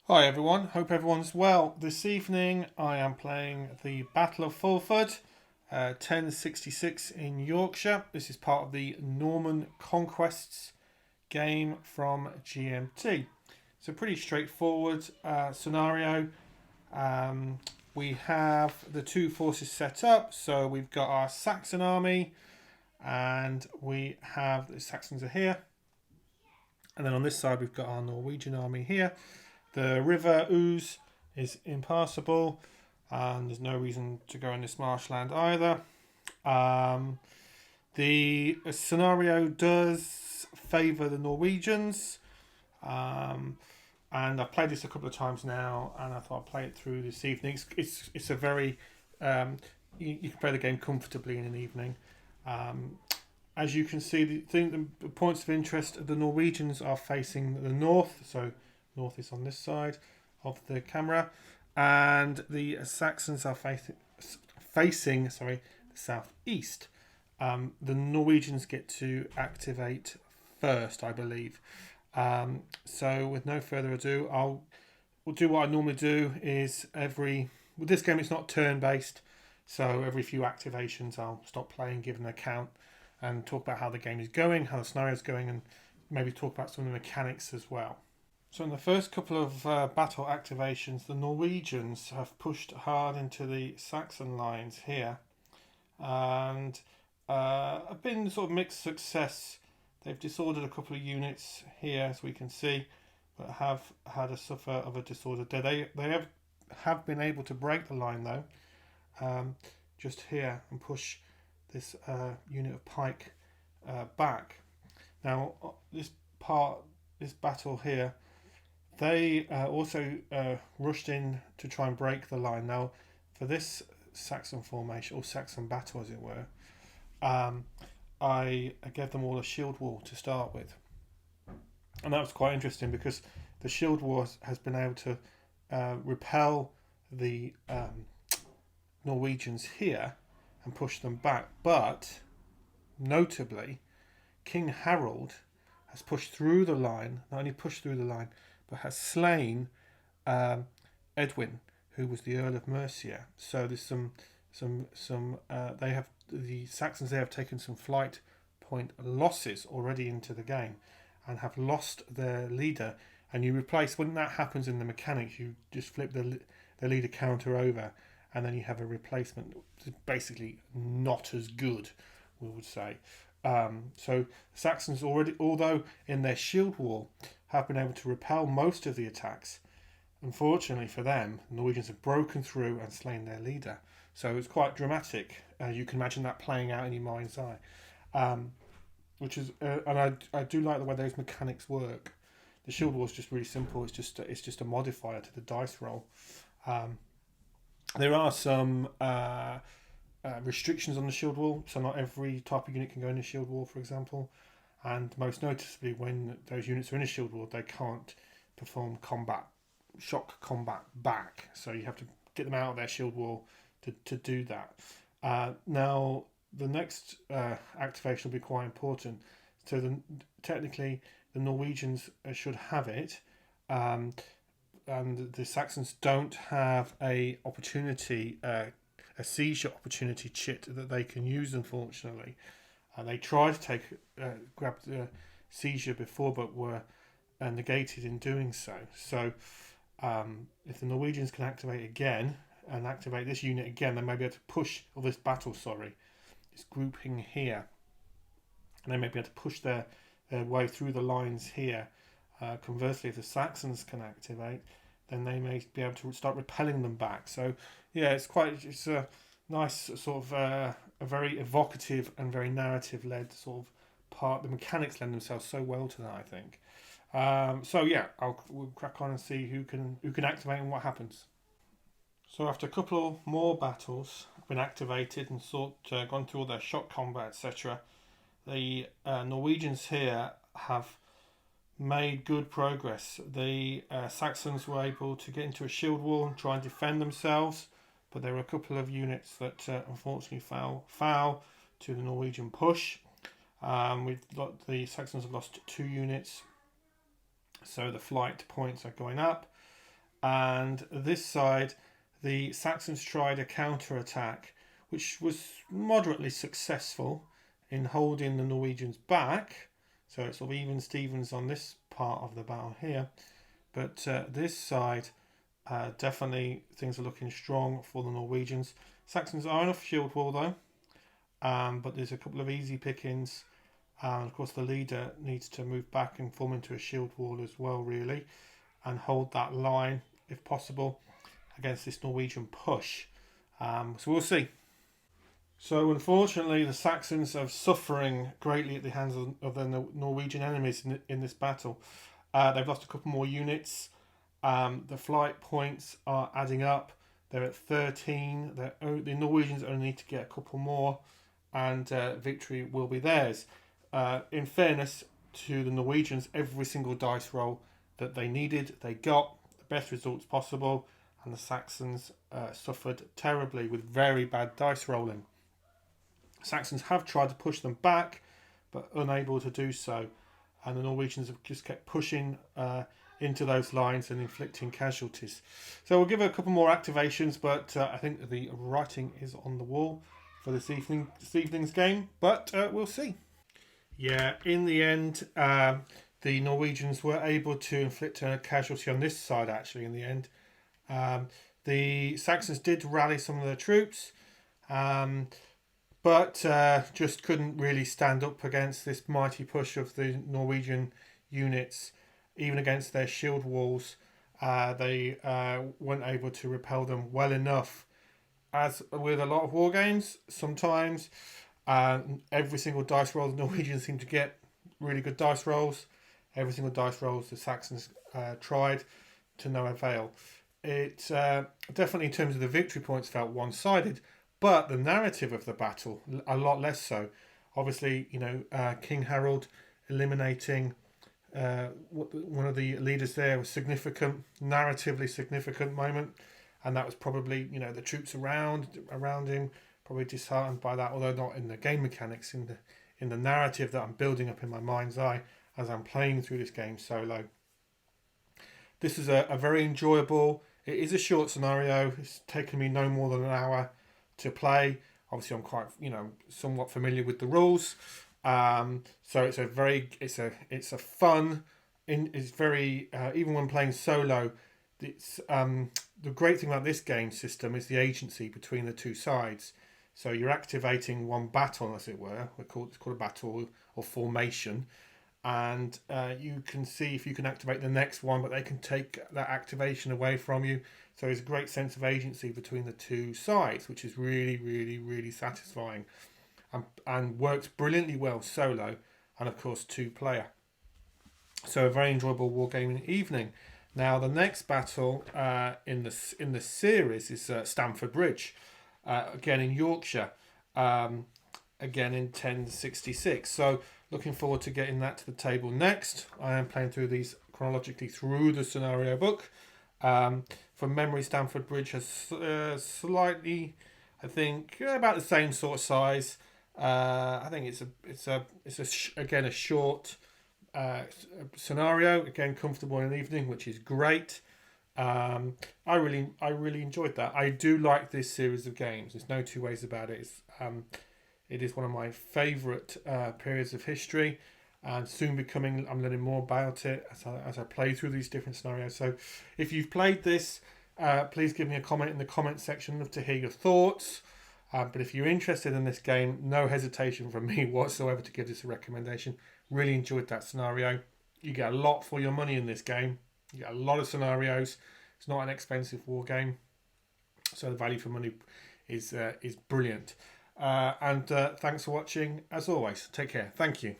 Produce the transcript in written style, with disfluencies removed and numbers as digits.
Hi everyone, hope everyone's well. This evening I am playing the Battle of Fulford, 1066 in Yorkshire. This is part of the Norman Conquests game from GMT. It's a pretty straightforward scenario. Um, we have the two forces set up, so we've got our Saxon army and we have the Saxons are here. And then on this side we've got our Norwegian army here. The River Ouse is impassable, and there's no reason to go in this marshland either. The scenario does favour the Norwegians, and I've played this a couple of times now, and I thought I'd play it through this evening. It's a very you can play the game comfortably in an evening. As you can see, the points of interest, the Norwegians are facing the north, so north is on this side of the camera, and the Saxons are facing the southeast. The Norwegians get to activate first, I believe. So with no further ado, we'll do what I normally do. Is with this game it's not turn based, so every few activations I'll stop playing, give an account, and talk about how the game is going, how the scenario is going, and maybe talk about some of the mechanics as well. So in the first couple of battle activations, the Norwegians have pushed hard into the Saxon lines here, and have been sort of mixed success. They've disordered a couple of units here, as we can see, but have had a suffer of a disorder there. They have been able to break the line though, just here, and push this unit of pike back. Now this battle here, they also rushed in to try and break the line. Now, for this Saxon formation, or Saxon battle as it were, I gave them all a shield wall to start with. And that was quite interesting because the shield wall has been able to repel the Norwegians here and push them back. But, notably, King Harold has pushed through the line, not only pushed through the line, but has slain Edwin, who was the Earl of Mercia. So there's the Saxons there have taken some flight point losses already into the game, and have lost their leader. And you replace, when that happens in the mechanics, you just flip the leader counter over, and then you have a replacement. It's basically not as good, we would say. So Saxons already, although in their shield wall, have been able to repel most of the attacks. Unfortunately for them, the Norwegians have broken through and slain their leader. So it's quite dramatic. You can imagine that playing out in your mind's eye. Which is, and I do like the way those mechanics work. The shield wall is just really simple. It's just a modifier to the dice roll. There are some restrictions on the shield wall, so not every type of unit can go in a shield wall, for example. And most noticeably, when those units are in a shield wall, they can't perform shock combat back. So you have to get them out of their shield wall to do that. Now, the next activation will be quite important. So technically, the Norwegians should have it, and the Saxons don't have a seizure opportunity chit that they can use, unfortunately. They tried to grab the seizure before, but were negated in doing so. So if the Norwegians can activate again and activate this unit again, they may be able to push, or this grouping here, and they may be able to push their way through the lines here. Conversely, if the Saxons can activate, then they may be able to start repelling them back. So yeah, it's a nice sort of a very evocative and very narrative-led sort of part. The mechanics lend themselves so well to that, I think. So yeah, we'll crack on and see who can activate and what happens. So after a couple more battles have been activated and gone through all their shock combat, etc., the Norwegians here have made good progress. The Saxons were able to get into a shield wall and try and defend themselves, but there were a couple of units that unfortunately fell foul to the Norwegian push. The Saxons have lost 2 units, so the flight points are going up. And this side, the Saxons tried a counter-attack, which was moderately successful in holding the Norwegians back. So it's sort of even Stevens on this part of the battle here. But this side, definitely things are looking strong for the Norwegians. Saxons are on a shield wall though, but there's a couple of easy pickings. And of course the leader needs to move back and form into a shield wall as well, really, and hold that line if possible against this Norwegian push. So we'll see. So unfortunately the Saxons are suffering greatly at the hands of their Norwegian enemies in this battle. They've lost a couple more units. The flight points are adding up. They're at 13. The Norwegians only need to get a couple more, and victory will be theirs. In fairness to the Norwegians, every single dice roll that they needed, they got the best results possible, and the Saxons suffered terribly with very bad dice rolling. Saxons have tried to push them back, but unable to do so, and the Norwegians have just kept pushing into those lines and inflicting casualties. So we'll give it a couple more activations, but I think the writing is on the wall for this evening's game, but we'll see. Yeah, in the end, the Norwegians were able to inflict a casualty on this side, actually, in the end. The Saxons did rally some of their troops, but just couldn't really stand up against this mighty push of the Norwegian units. Even against their shield walls, they weren't able to repel them well enough. As with a lot of war games, sometimes every single dice roll the Norwegians seem to get really good dice rolls. Every single dice rolls the Saxons tried, to no avail. It definitely, in terms of the victory points, felt one-sided, but the narrative of the battle a lot less so. Obviously, King Harold eliminating one of the leaders there was significant, narratively significant moment, and that was probably the troops around him probably disheartened by that, although not in the game mechanics, in the narrative that I'm building up in my mind's eye as I'm playing through this game solo. This is a very enjoyable. It is a short scenario. It's taken me no more than an hour to play. Obviously, I'm quite somewhat familiar with the rules. So it's a fun. It's very even when playing solo. It's the great thing about this game system is the agency between the two sides. So you're activating one battle, as it were. It's called a battle or formation, and you can see if you can activate the next one, but they can take that activation away from you. So there's a great sense of agency between the two sides, which is really, really, really satisfying. And works brilliantly well solo, and of course 2-player. So a very enjoyable wargaming evening. Now the next battle in the series is Stamford Bridge, again in Yorkshire, again in 1066. So looking forward to getting that to the table next. I am playing through these chronologically through the scenario book. From memory, Stamford Bridge has slightly, I think, about the same sort of size. I think again a short scenario, again comfortable in an evening, which is great. I really enjoyed that. I do like this series of games. There's no two ways about it. It is one of my favourite periods of history, and soon becoming. I'm learning more about it as I play through these different scenarios. So, if you've played this, please give me a comment in the comment section. I'd love to hear your thoughts. But if you're interested in this game, no hesitation from me whatsoever to give this a recommendation. Really enjoyed that scenario. You get a lot for your money in this game. You get a lot of scenarios. It's not an expensive war game, so the value for money is brilliant. And thanks for watching. As always, take care. Thank you.